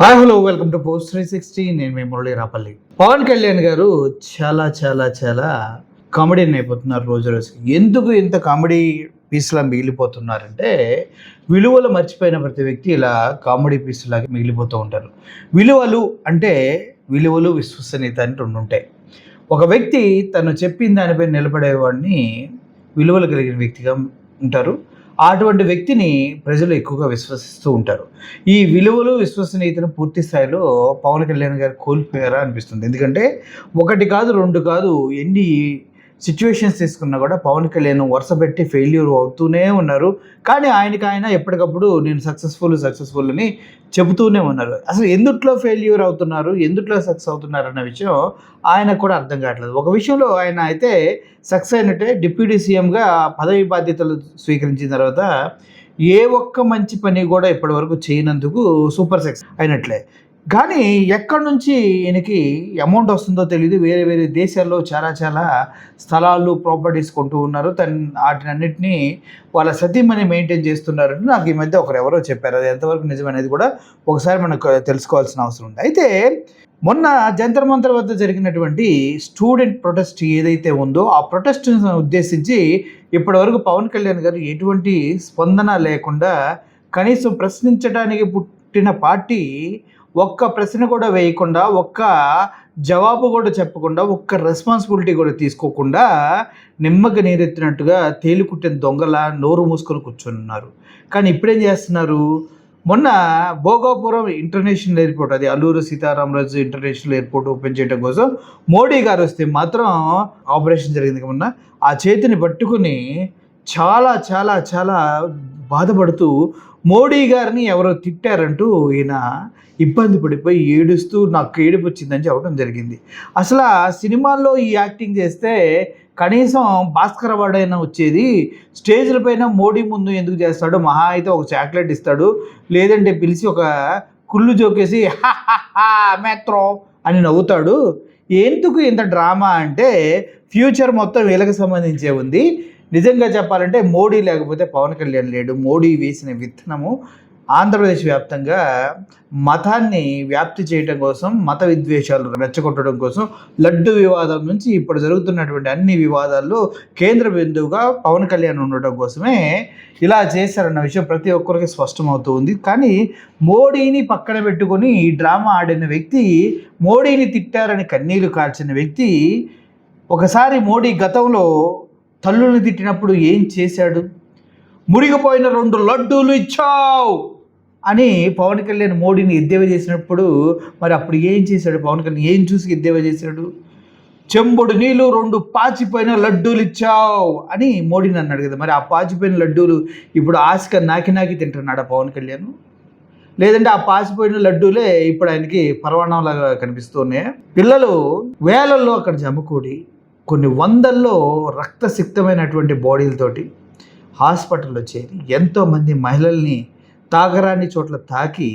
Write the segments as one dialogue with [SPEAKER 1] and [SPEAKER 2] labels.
[SPEAKER 1] Hi hello welcome to post 360. నేను మీ మురళీ రాపల్లి. పవన్ కళ్యాణ్ గారు చాలా చాలా చాలా కామెడీని అయిపోతున్నారు రోజు రోజుకి. ఎందుకు ఇంత కామెడీ పీస్లా మిగిలిపోతున్నారంటే, విలువలు మర్చిపోయిన ప్రతి వ్యక్తి ఇలా కామెడీ పీస్లాగా మిగిలిపోతూ ఉంటారు. విలువలు అంటే విలువలు, విశ్వసనీయత అని రెండు ఉంటాయి. ఒక వ్యక్తి తను చెప్పిన దానిపై నిలబడేవాడిని విలువలు కలిగిన వ్యక్తిగా ఉంటారు. అటువంటి వ్యక్తిని ప్రజలు ఎక్కువగా విశ్వసిస్తూ ఉంటారు. ఈ విలువలు, విశ్వసనీయతను పూర్తి స్థాయిలో పవన్ కళ్యాణ్ గారు కోల్పోయారా అనిపిస్తుంది. ఎందుకంటే ఒకటి కాదు, రెండు కాదు, ఎన్ని సిచ్యువేషన్స్ తీసుకున్నా కూడా పవన్ కళ్యాణ్ వరుసపెట్టి ఫెయిల్యూర్ అవుతూనే ఉన్నారు. కానీ ఆయన ఎప్పటికప్పుడు నేను సక్సెస్ఫుల్ అని చెబుతూనే ఉన్నారు. అసలు ఎందుట్లో ఫెయిల్యూర్ అవుతున్నారు, ఎందుట్లో సక్సెస్ అవుతున్నారు అన్న విషయం ఆయనకు కూడా అర్థం కావట్లేదు. ఒక విషయంలో ఆయన అయితే సక్సెస్ అయినట్టే. డిప్యూటీ సీఎంగా పదవి బాధ్యతలు స్వీకరించిన తర్వాత ఏ ఒక్క మంచి పని కూడా ఇప్పటివరకు చేయనందుకు సూపర్ సక్సెస్ అయినట్లే. కానీ ఎక్కడి నుంచి ఈయనకి అమౌంట్ వస్తుందో తెలియదు. వేరే వేరే దేశాల్లో చాలా చాలా స్థలాలు, ప్రాపర్టీస్ కొంటూ ఉన్నారు. వాటినన్నింటినీ వాళ్ళ సతీమణి మెయింటైన్ చేస్తున్నారని నాకు ఈ మధ్య ఎవరో చెప్పారు. అది ఎంతవరకు నిజమనేది కూడా ఒకసారి మనకు తెలుసుకోవాల్సిన అవసరం ఉంది. అయితే మొన్న జంతర్ మంతర్ వద్ద జరిగినటువంటి స్టూడెంట్ ప్రొటెస్ట్ ఏదైతే ఉందో, ఆ ప్రొటెస్ట్ను ఉద్దేశించి ఇప్పటివరకు పవన్ కళ్యాణ్ గారు ఎటువంటి స్పందన లేకుండా, కనీసం ప్రశ్నించడానికి పుట్టిన పార్టీ ఒక్క ప్రశ్న కూడా వేయకుండా, ఒక్క జవాబు కూడా చెప్పకుండా, ఒక్క రెస్పాన్సిబిలిటీ కూడా తీసుకోకుండా నిమ్మకి నీరెత్తినట్టుగా తేలికుట్టిన దొంగలా నోరు మూసుకొని కూర్చొని ఉన్నారు. కానీ ఇప్పుడేం చేస్తున్నారు? మొన్న భోగాపురం ఇంటర్నేషనల్ ఎయిర్పోర్ట్, అది Alluri Sitaramaraju international airport open చేయడం కోసం మోడీ గారు వస్తే మాత్రం ఆపరేషన్ జరిగింది మొన్న. ఆ చేతిని పట్టుకుని చాలా చాలా చాలా బాధపడుతూ మోడీ గారిని ఎవరో తిట్టారంటూ ఈయన ఇబ్బంది పడిపోయి ఏడుస్తూ నాకు ఏడుపు వచ్చిందని చెప్పడం జరిగింది. అసలు ఆ సినిమాల్లో ఈ యాక్టింగ్ చేస్తే కనీసం భాస్కర్ అవార్డు అయినా వచ్చేది. స్టేజ్ల పైన మోడీ ముందు ఎందుకు చేస్తాడు? మహా అయితే ఒక చాక్లెట్ ఇస్తాడు, లేదంటే పిలిచి ఒక కుళ్ళు జోకేసి మెత్రో అని నవ్వుతాడు. ఎందుకు ఇంత డ్రామా అంటే ఫ్యూచర్ మొత్తం వీళ్ళకి సంబంధించే ఉంది. నిజంగా చెప్పాలంటే మోడీ లేకపోతే పవన్ కళ్యాణ్ లేడు. మోడీ వేసిన విత్తనము ఆంధ్రప్రదేశ్ వ్యాప్తంగా మతాన్ని వ్యాప్తి చేయడం కోసం, మత విద్వేషాలు రెచ్చగొట్టడం కోసం, లడ్డు వివాదం నుంచి ఇప్పుడు జరుగుతున్నటువంటి అన్ని వివాదాల్లో కేంద్ర బిందువుగా పవన్ కళ్యాణ్ ఉండటం కోసమే ఇలా చేశారన్న విషయం ప్రతి ఒక్కరికి స్పష్టమవుతూ ఉంది. కానీ మోడీని పక్కన పెట్టుకొని ఈ డ్రామా ఆడిన వ్యక్తి, మోడీని తిట్టారని కన్నీళ్లు కార్చిన వ్యక్తి, ఒకసారి మోడీ గతంలో తల్లుల్ని తిట్టినప్పుడు ఏం చేశాడు? మురిగిపోయిన 2 లడ్డూలు ఇచ్చావు అని పవన్ కళ్యాణ్ మోడీని ఎద్దేవా చేసినప్పుడు మరి అప్పుడు ఏం చేశాడు? పవన్ కళ్యాణ్ ఏం చూసి ఎద్దేవా చేశాడు? చెంబుడు నీళ్ళు 2 పాచిపోయిన లడ్డూలు ఇచ్చావు అని మోడీని అన్నాడు కదా. మరి ఆ పాచిపోయిన లడ్డూలు ఇప్పుడు ఆశగా నాకి తింటున్నాడా పవన్ కళ్యాణ్? లేదంటే ఆ పాచిపోయిన లడ్డూలే ఇప్పుడు ఆయనకి పరవాణంలాగా కనిపిస్తున్నాయి. పిల్లలు వేలల్లో అక్కడ జమకూడి కొన్ని వందల్లో రక్తసిక్తమైనటువంటి బాడీలతోటి హాస్పిటల్లో చేరి ఎంతోమంది మహిళల్ని తాగరాని చోట్ల తాకి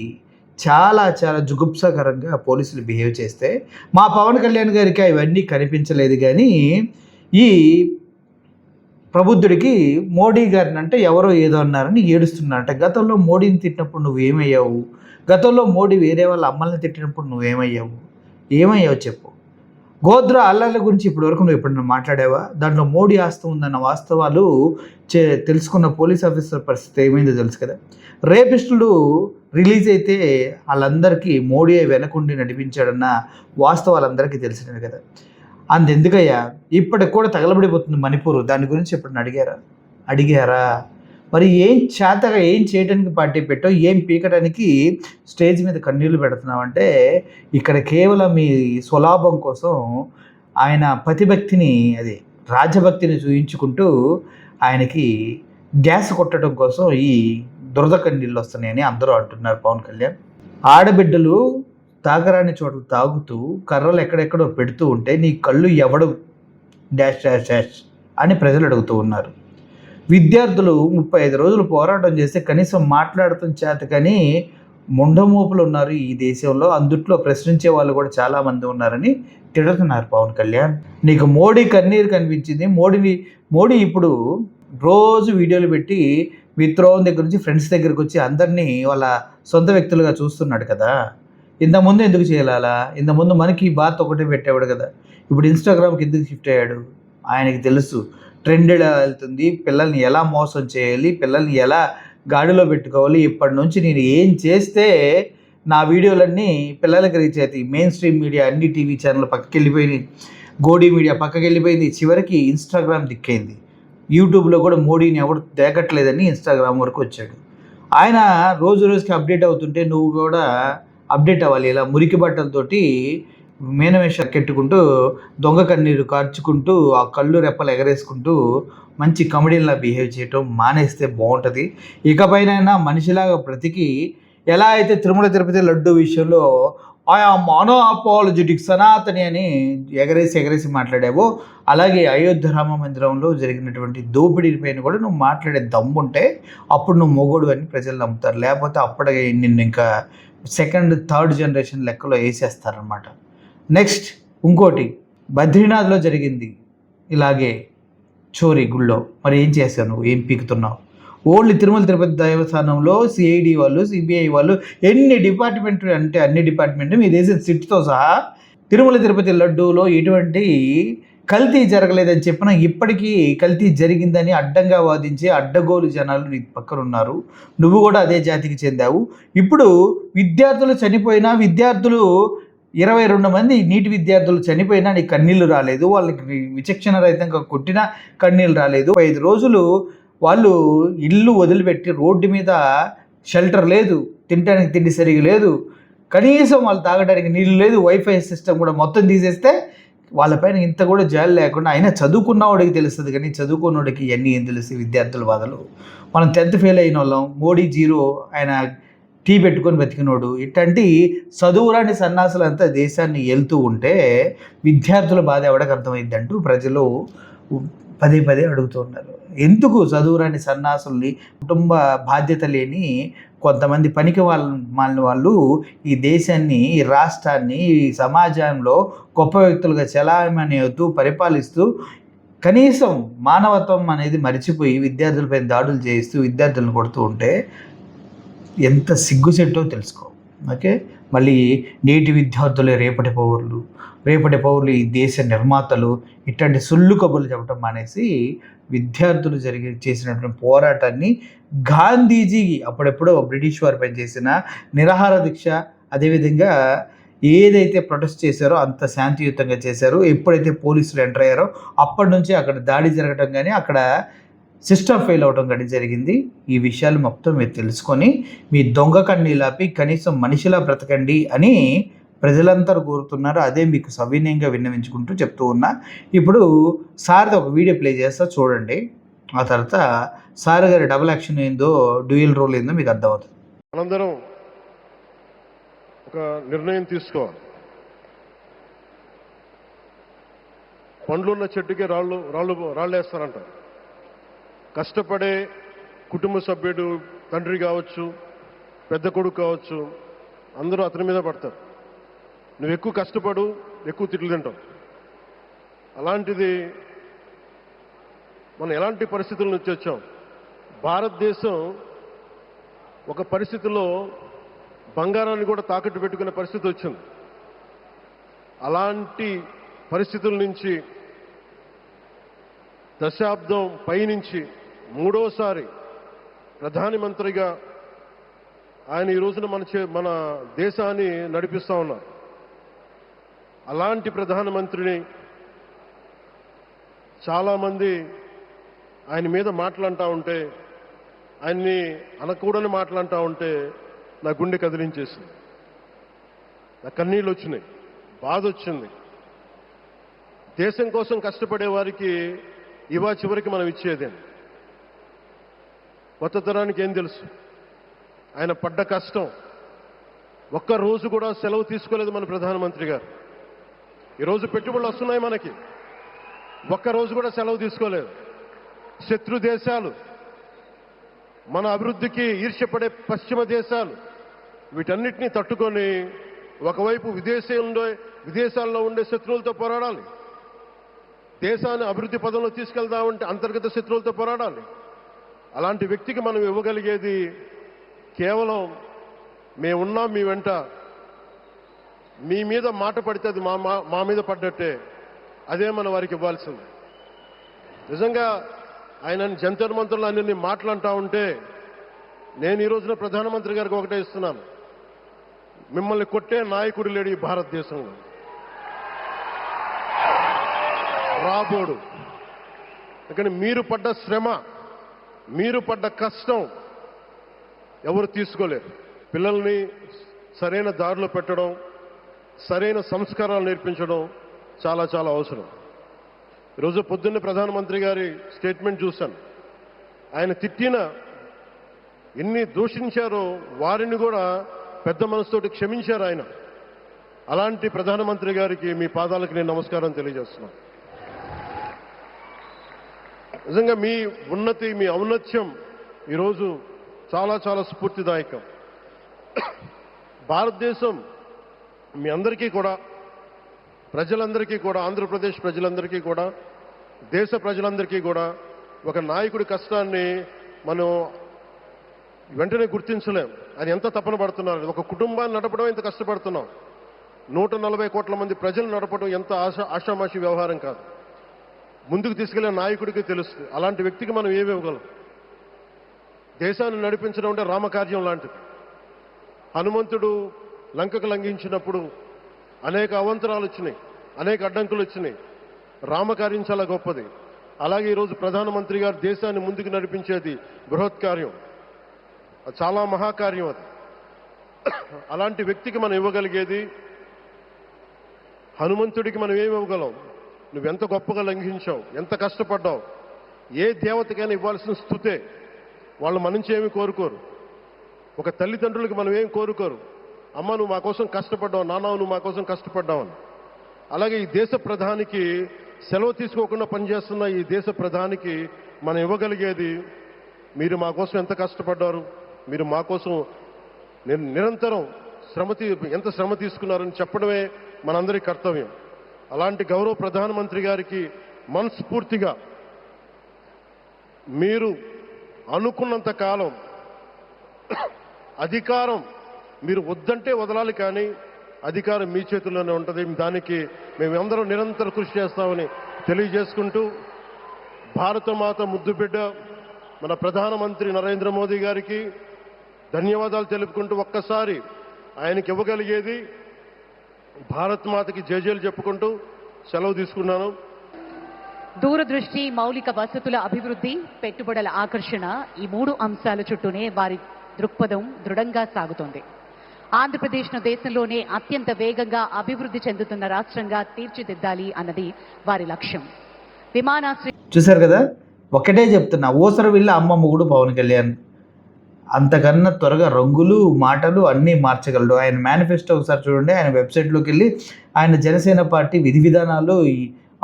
[SPEAKER 1] చాలా చాలా జుగుప్సాకరంగా పోలీసులు బిహేవ్ చేస్తే మా పవన్ కళ్యాణ్ గారికి అవన్నీ కనిపించలేదు. కానీ ఈ ప్రబుద్ధుడికి మోడీ గారిని అంటే ఎవరో ఏదో అన్నారని ఏడుస్తున్నారంట. గతంలో మోడీని తిట్టినప్పుడు నువ్వేమయ్యావు? గతంలో మోడీ వేరే వాళ్ళ అమ్మల్ని తిట్టినప్పుడు ఏమయ్యావు చెప్పు. గోద్రా అల్లర్ల గురించి ఇప్పటివరకు నువ్వు ఎప్పుడైనా మాట్లాడావా? దాంట్లో మోడీ ఆస్తి ఉందన్న వాస్తవాలు తెలుసుకున్న పోలీస్ ఆఫీసర్ పరిస్థితి ఏమైందో తెలుసు కదా. రేపిస్టులు రిలీజ్ అయితే వాళ్ళందరికీ మోడీ వెనకుండి నడిపించాడన్న వాస్తవాలందరికీ తెలిసినవి కదా. అందుకయ్యా ఇప్పటికి కూడా తగలబడిపోతుంది మణిపూర్. దాని గురించి ఎప్పుడైనా అడిగారా? మరి ఏం చేతగా ఏం చేయడానికి పార్టీ పెట్టావు? ఏం పీకడానికి స్టేజ్ మీద కన్నీళ్లు పెడుతున్నావంటే ఇక్కడ కేవలం మీ స్వలాభం కోసం ఆయన పతిభక్తిని, అది రాజభక్తిని చూయించుకుంటూ ఆయనకి గ్యాస్ కొట్టడం కోసం ఈ దురద కన్నీళ్ళు వస్తున్నాయని అందరూ అంటున్నారు. పవన్ కళ్యాణ్ ఆడబిడ్డలు తాగరాని చోట్ల తాగుతూ కర్రలు ఎక్కడెక్కడో పెడుతూ ఉంటే నీ కళ్ళు ఎవడు డాష్ అని ప్రజలు అడుగుతూ ఉన్నారు. విద్యార్థులు 35 రోజులు పోరాటం చేస్తే కనీసం మాట్లాడటం చేత కానీ ముండమోపులు ఉన్నారు ఈ దేశంలో. అందుట్లో ప్రశ్నించే వాళ్ళు కూడా చాలామంది ఉన్నారని తిడుతున్నారు పవన్ కళ్యాణ్. నీకు మోడీ కన్నీరు కనిపించింది. మోడీ ఇప్పుడు రోజు వీడియోలు పెట్టి మిత్రోన్ దగ్గర నుంచి ఫ్రెండ్స్ దగ్గరికి వచ్చి అందరినీ వాళ్ళ సొంత వ్యక్తులుగా చూస్తున్నాడు కదా. ఇంతకుముందు ఎందుకు చేయాలా? ఇంతకుముందు మనకి ఈ బాత్ ఒకటే పెట్టేవాడు కదా! ఇప్పుడు ఇన్‌స్టాగ్రామ్‌కి ఎందుకు షిఫ్ట్ అయ్యాడు? ఆయనకి తెలుసు ట్రెండ్ ఎలా వెళ్తుంది, పిల్లల్ని ఎలా మోసం చేయాలి, పిల్లల్ని ఎలా గాడిలో పెట్టుకోవాలి, ఇప్పటినుంచి నేను ఏం చేస్తే నా వీడియోలన్నీ పిల్లలకి రీచ్ అవుతాయి. మెయిన్ స్ట్రీమ్ మీడియా అన్ని టీవీ ఛానెల్‌లు పక్కకెళ్ళిపోయినాయి. గోడీ మీడియా పక్కకెళ్ళిపోయింది. చివరికి ఇన్‌స్టాగ్రామ్ దిక్కైంది. యూట్యూబ్‌లో కూడా మోడీని ఎవడు దేకట్లేదని ఇన్‌స్టాగ్రామ్ వరకు వచ్చాడు. ఆయన రోజు రోజుకి అప్డేట్ అవుతుంటే నువ్వు కూడా అప్డేట్ అవ్వాలి. ఇలా మురికి బట్టలతోటి మీనమేషాలు కెట్టుకుంటూ, దొంగ కన్నీరు కార్చుకుంటూ, ఆ కళ్ళు రెప్పలు ఎగరేసుకుంటూ మంచి కమెడియన్‌లా బిహేవ్ చేయటం మానేస్తే బావుంటది. ఇకపైనైనా మనిషిలాగా బ్రతికి ఎలా అయితే తిరుమల తిరుపతి లడ్డూ విషయంలో ఐ యామ్ అన్‌అపాలజెటిక్ సనాతని అని ఎగరేసి మాట్లాడావో, అలాగే అయోధ్య రామ మందిరంలో జరిగినటువంటి దోపిడీ పైన కూడా నువ్వు మాట్లాడే దమ్ముంటే అప్పుడు నువ్వు మొగోడు అని ప్రజలు నమ్ముతారు. లేకపోతే అప్పటికే నిన్ను ఇంకా సెకండ్, థర్డ్ జనరేషన్ లెక్కలో ఏసేస్తారనమాట. నెక్స్ట్ ఇంకోటి బద్రీనాథ్‌లో జరిగింది ఇలాగే చోరీ గుళ్ళో. మరి ఏం చేశావు నువ్వు? ఏం పీకుతున్నావు? ఓన్లీ తిరుమల తిరుపతి దేవస్థానంలో సిఐడి వాళ్ళు, సిబిఐ వాళ్ళు ఎన్ని డిపార్ట్మెంట్లు అంటే అన్ని డిపార్ట్మెంట్లు మీ దేశం సిట్‌తో సహా తిరుమల తిరుపతి లడ్డూలో ఎటువంటి కల్తీ జరగలేదని చెప్పినా ఇప్పటికీ కల్తీ జరిగిందని అడ్డంగా వాదించే అడ్డగోలు జనాలు నీ పక్కనున్నారు. నువ్వు కూడా అదే జాతికి చెందావు. ఇప్పుడు విద్యార్థులు చనిపోయినా, విద్యార్థులు 22 మంది నీట్ విద్యార్థులు చనిపోయినా నీకు కన్నీళ్లు రాలేదు. వాళ్ళకి విచక్షణ రహితంగా కొట్టినా కన్నీళ్లు రాలేదు. 5 రోజులు వాళ్ళు ఇల్లు వదిలిపెట్టి రోడ్డు మీద షెల్టర్ లేదు, తినడానికి తిండి సరిగా లేదు, కనీసం వాళ్ళు తాగడానికి నీళ్ళు లేదు, వైఫై సిస్టమ్ కూడా మొత్తం తీసేస్తే వాళ్ళపైన ఇంత కూడా జాలి లేకుండా, అయినా చదువుకున్నవాడికి తెలుస్తుంది కానీ చదువుకున్నవాడికి ఇవన్నీ ఏం తెలుస్తాయి విద్యార్థుల బాధలు. మనం 10th ఫెయిల్ అయిన వాళ్ళం, మోడీ జీరో, ఆయన టీ పెట్టుకొని బతికినోడు. ఇట్లాంటి చదువురాని సన్నాసులంతా దేశాన్ని వెళ్తూ ఉంటే విద్యార్థుల బాధ ఎవరికి అర్థమైంది అంటూ ప్రజలు పదే అడుగుతూ ఉన్నారు. ఎందుకు చదువురాని సన్నాసుల్ని, కుటుంబ బాధ్యత లేని కొంతమంది పనికి మాలిన వాళ్ళు ఈ దేశాన్ని, ఈ రాష్ట్రాన్ని, ఈ సమాజంలో గొప్ప వ్యక్తులుగా చలామణి అవుతూ పరిపాలిస్తూ కనీసం మానవత్వం అనేది మరిచిపోయి విద్యార్థులపైన దాడులు చేయిస్తూ విద్యార్థులను కొడుతూ ఉంటే ఎంత సిగ్గుచెట్టో తెలుసుకో. ఓకే, మళ్ళీ నేటి విద్యార్థులే రేపటి పౌరులు ఈ దేశ నిర్మాతలు, ఇట్లాంటి సొల్లు కబుర్లు చెప్పడం మానేసి విద్యార్థులు చేసినటువంటి పోరాటాన్ని, గాంధీజీ అప్పుడెప్పుడో బ్రిటిష్ వారిపై చేసిన నిరాహార దీక్ష, అదేవిధంగా ఏదైతే ప్రొటెస్ట్ చేశారో అంత శాంతియుతంగా చేశారు. ఎప్పుడైతే పోలీసులు ఎంటర్ అయ్యారో అప్పటి నుంచి అక్కడ దాడి జరగటం కానీ, అక్కడ సిస్టమ్ ఫెయిల్ అవడం కానీ జరిగింది. ఈ విషయాలు మొత్తం మీరు తెలుసుకొని మీ దొంగ కన్నీలాపి కనీసం మనిషిలా బ్రతకండి అని ప్రజలందరూ కోరుతున్నారు. అదే మీకు సవినయంగా విన్నవించుకుంటూ చెప్తూ ఉన్నా. ఇప్పుడు సార్ది ఒక వీడియో ప్లే చేస్తా చూడండి. ఆ తర్వాత సార్ గారి డబుల్ యాక్షన్ ఏందో, డ్యూయల్ రోల్ ఏందో మీకు అర్థమవుతుంది.
[SPEAKER 2] మనందరం ఒక నిర్ణయం తీసుకోవాలి. పండ్లున్న చెట్టుకే రాళ్ళు వేస్తారంటారు. కష్టపడే కుటుంబ సభ్యుడు, తండ్రి కావచ్చు, పెద్ద కొడుకు కావచ్చు, అందరూ అతని మీద పడతారు. నువ్వు ఎక్కువ కష్టపడు, ఎక్కువ తిట్లు తింటావు. అలాంటిది మనం ఎలాంటి పరిస్థితుల నుంచి వచ్చాం? భారతదేశం ఒక పరిస్థితిలో బంగారాన్ని కూడా తాకట్టు పెట్టుకునే పరిస్థితి వచ్చింది. అలాంటి పరిస్థితుల నుంచి దశాబ్దం పైనుంచి మూడోసారి ప్రధానమంత్రిగా ఆయన ఈ రోజున మన దేశాన్ని నడిపిస్తూ ఉన్నారు. అలాంటి ప్రధానమంత్రిని చాలామంది ఆయన మీద మాట్లాడుతూ ఉంటే, ఆయన్ని అనకూడని మాట్లాడుతూ ఉంటే నా గుండె కదిలించేసింది. నా కన్నీళ్ళు వచ్చినాయి, బాధ వచ్చింది. దేశం కోసం కష్టపడే వారికి ఇవా చివరికి మనం ఇచ్చేదే. కొత్త తరానికి ఏం తెలుసు? ఆయన పడ్డ కష్టం. ఒక్కరోజు కూడా సెలవు తీసుకోలేదు మన ప్రధానమంత్రి గారు. ఈరోజు పెట్టుబడులు వస్తున్నాయి మనకి, ఒక్కరోజు కూడా సెలవు తీసుకోలేదు. శత్రు దేశాలు, మన అభివృద్ధికి ఈర్ష్యపడే పశ్చిమ దేశాలు, వీటన్నిటినీ తట్టుకొని ఒకవైపు విదేశాల్లో ఉండే శత్రువులతో పోరాడాలి, దేశాన్ని అభివృద్ధి పదంలో తీసుకెళ్దామంటే అంతర్గత శత్రువులతో పోరాడాలి. అలాంటి వ్యక్తికి మనం ఇవ్వగలిగేది కేవలం మేమున్నాం మీ వెంట, మీ మీద మాట పడితే అది మా మీద పడ్డట్టే. అదే మనం వారికి ఇవ్వాల్సింది. నిజంగా ఆయన జంతర్ మంత్రులు అన్ని మాట్లాడుతూ ఉంటే నేను ఈ రోజున ప్రధానమంత్రి గారికి ఒకటే ఇస్తున్నాను, మిమ్మల్ని కొట్టే నాయకుడు లేడు ఈ భారతదేశంలో, రాబోడు. కానీ మీరు పడ్డ శ్రమ, మీరు పడ్డ కష్టం ఎవరు తీసుకోలేరు. పిల్లల్ని సరైన దారిలో పెట్టడం, సరైన సంస్కారాలు నేర్పించడం చాలా చాలా అవసరం. ఈరోజు పొద్దున్నే ప్రధానమంత్రి గారి స్టేట్మెంట్ చూశాను. ఆయన తిట్టిన, ఎన్ని దూషించారో వారిని కూడా పెద్ద మనసుతోటి క్షమించారు ఆయన. అలాంటి ప్రధానమంత్రి గారికి మీ పాదాలకు నేను నమస్కారం తెలియజేస్తున్నాను. నిజంగా మీ ఉన్నతి, మీ ఔన్నత్యం ఈరోజు చాలా చాలా స్ఫూర్తిదాయకం. భారతదేశం మీ అందరికీ కూడా, ప్రజలందరికీ కూడా, ఆంధ్రప్రదేశ్ ప్రజలందరికీ కూడా, దేశ ప్రజలందరికీ కూడా ఒక నాయకుడి కష్టాన్ని మనం వెంటనే గుర్తించలేం. ఆయన ఎంత తపన పడుతున్నారు. ఒక కుటుంబాన్ని నడపడం ఎంత కష్టపడుతున్నాం. 140 కోట్ల మంది ప్రజలు నడపడం ఎంత ఆషామాషి వ్యవహారం కాదు. ముందుకు తీసుకెళ్లే నాయకుడికి తెలుస్తుంది. అలాంటి వ్యక్తికి మనం ఏమి ఇవ్వగలం. దేశాన్ని నడిపించడం అంటే రామకార్యం లాంటిది. హనుమంతుడు లంకకు లంఘించినప్పుడు అనేక అవంతరాలు వచ్చినాయి, అనేక అడ్డంకులు వచ్చినాయి. రామకార్యం చాలా గొప్పది. అలాగే ఈరోజు ప్రధానమంత్రి గారు దేశాన్ని ముందుకు నడిపించేది బృహత్ కార్యం, చాలా మహాకార్యం అది. అలాంటి వ్యక్తికి మనం ఇవ్వగలిగేది, హనుమంతుడికి మనం ఏమి ఇవ్వగలం? నువ్వెంత గొప్పగా లంఘించావు, ఎంత కష్టపడ్డావు. ఏ దేవతకైనా ఇవ్వాల్సిన స్తుతే. వాళ్ళు మన నుంచి ఏమి కోరుకోరు. ఒక తల్లిదండ్రులకి మనం ఏం కోరుకోరు, అమ్మ నువ్వు మా కోసం కష్టపడ్డావు, నాన్న నువ్వు మా కోసం కష్టపడ్డావు అని. అలాగే ఈ దేశ ప్రధానికి, సెలవు తీసుకోకుండా పనిచేస్తున్న ఈ దేశ ప్రధానికి మనం ఇవ్వగలిగేది, మీరు మా కోసం ఎంత కష్టపడ్డారు, మీరు మా కోసం నిరంతరం ఎంత శ్రమ తీసుకున్నారని చెప్పడమే మనందరి కర్తవ్యం. అలాంటి గౌరవ ప్రధానమంత్రి గారికి మనస్ఫూర్తిగా మీరు అనుకున్నంత కాలం అధికారం మీరు వద్దంటే వదలాలి, కానీ అధికారం మీ చేతుల్లోనే ఉంటుంది. దానికి మేమందరం నిరంతరం కృషి చేస్తామని తెలియజేసుకుంటూ, భారతమాత ముద్దుబిడ్డ మన ప్రధానమంత్రి నరేంద్ర మోదీ గారికి ధన్యవాదాలు తెలుపుకుంటూ, ఒక్కసారి ఆయనకి ఇవ్వగలిగేది భారత్ మాతకి జేజేలు చెప్పుకుంటూ సెలవు తీసుకున్నాను.
[SPEAKER 3] దూరదృష్టి, మౌలిక వసతుల అభివృద్ధి, పెట్టుబడుల ఆకర్షణ, ఈ 3 అంశాల చుట్టూనే వారి దృక్పథం దృఢంగా సాగుతోంది. ఆంధ్రప్రదేశ్ను దేశంలోనే అత్యంత వేగంగా అభివృద్ధి చెందుతున్న రాష్ట్రంగా తీర్చిదిద్దాలి అన్నది వారి లక్ష్యం. విమానాశ్రయం
[SPEAKER 1] చూశారు కదా, ఒకటే చెప్తున్నా, ఓసర వీళ్ళ అమ్మ మొగుడు పవన్ కళ్యాణ్. అంతకన్నా త్వరగా రంగులు, మాటలు అన్నీ మార్చగలడు. ఆయన మేనిఫెస్టో ఒకసారి చూడండి. ఆయన వెబ్సైట్లోకి వెళ్ళి ఆయన జనసేన పార్టీ విధి విధానాలు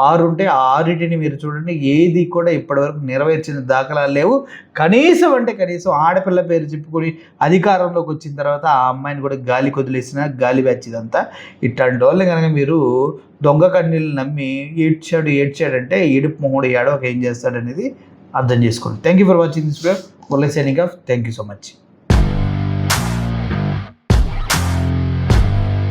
[SPEAKER 1] 6 ఉంటే ఆ 6టిని మీరు చూడండి. ఏది కూడా ఇప్పటివరకు నెరవేర్చిన దాఖలాలు లేవు. కనీసం ఆడపిల్ల పేరు చెప్పుకొని అధికారంలోకి వచ్చిన తర్వాత ఆ అమ్మాయిని కూడా గాలి కొదిలేసిన గాలి బ్యాచ్ ఇదంతా. ఇట్లాంటి వాళ్ళని కనుక మీరు దొంగ కన్నీళ్ళు నమ్మి ఏడ్చాడంటే ఏడుపు మొహుడు ఏడవక ఏం చేస్తాడనేది అర్థం చేసుకోండి. Thank you for watching this video. Murali signing off. Thank you so much.